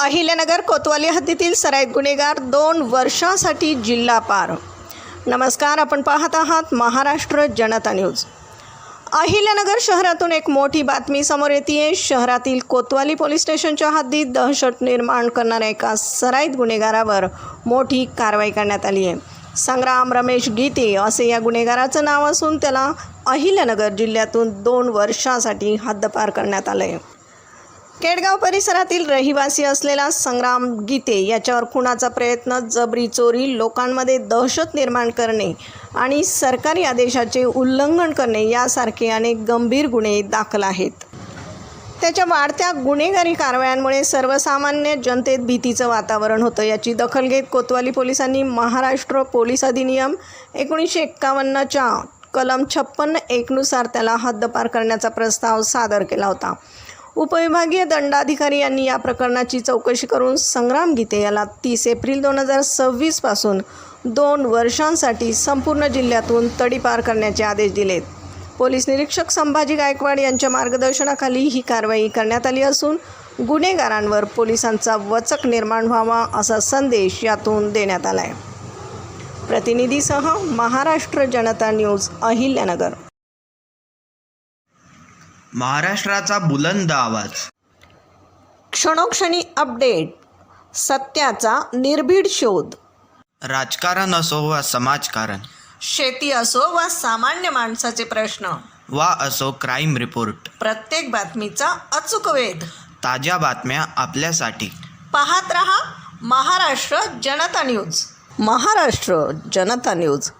अहिल्यानगर कोतवाली हद्दीतील सराईत गुन्हेगार 2 वर्षांसाठी जिल्हा पार। नमस्कार, आपण पाहत आहात महाराष्ट्र जनता न्यूज। अहिल्यानगर शहरातून एक मोठी बातमी समोर येते। शहरातील कोतवाली पोलीस स्टेशनच्या हद्दीत दहशत निर्माण करणाऱ्या एका सराईत गुन्हेगारावर मोठी कारवाई करण्यात आली आहे। संग्राम रमेश गीते असे या गुन्हेगाराचं नाव असून त्याला अहिल्यानगर जिल्ह्यातून 2 वर्षांसाठी हद्दपार करण्यात आलं आहे। केडगाव परिसरातील रहिवासी असलेला संग्राम गीते याच्यावर खुनाचा प्रयत्न, जबरी चोरी, लोकांमध्ये दहशत निर्माण करणे आणि सरकारी आदेशाचे उल्लंघन करणे यासारखे अनेक गंभीर गुन्हे दाखल आहेत। त्याच्या वाढत्या गुन्हेगारी कारवायांमुळे सर्वसामान्य जनतेत भीतीचं वातावरण होतं। याची दखल घेत कोतवाली पोलिसांनी महाराष्ट्र पोलीस अधिनियम 1951च्या कलम 56(1) नुसार त्याला हद्दपार करण्याचा प्रस्ताव सादर केला होता। उपविभागीय दंडाधिकारी यांनी या प्रकरणाची चौकशी करून संग्राम गीते याला 30 एप्रिल 2026 पासून 2 वर्षांसाठी संपूर्ण जिल्ह्यातून तडीपार करण्याचे आदेश दिलेत। पोलीस निरीक्षक संभाजी गायकवाड यांच्या मार्गदर्शनाखाली ही कारवाई करण्यात आली असून गुन्हेगारांवर पोलिसांचा वचक निर्माण व्हावा असा संदेश यातून देण्यात आला आहे। प्रतिनिधीसह महाराष्ट्र जनता न्यूज, अहिल्यानगर। महाराष्ट्राचा बुलंद आवाज, क्षणोक्षणी अपडेट, सत्याचा निर्भीड शोध। राजकारण असो वा समाजकारण, शेती असो वा सामान्य माणसाचे प्रश्न, वा असो क्राईम रिपोर्ट, प्रत्येक बातमीचा अचूक वेध, ताज्या बातम्या आपल्यासाठी। पाहत रहा महाराष्ट्र जनता न्यूज। महाराष्ट्र जनता न्यूज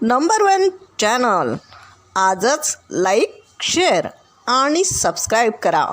नंबर 1 चॅनल। आजच लाईक, शेअर आणि सबस्क्राईब करा।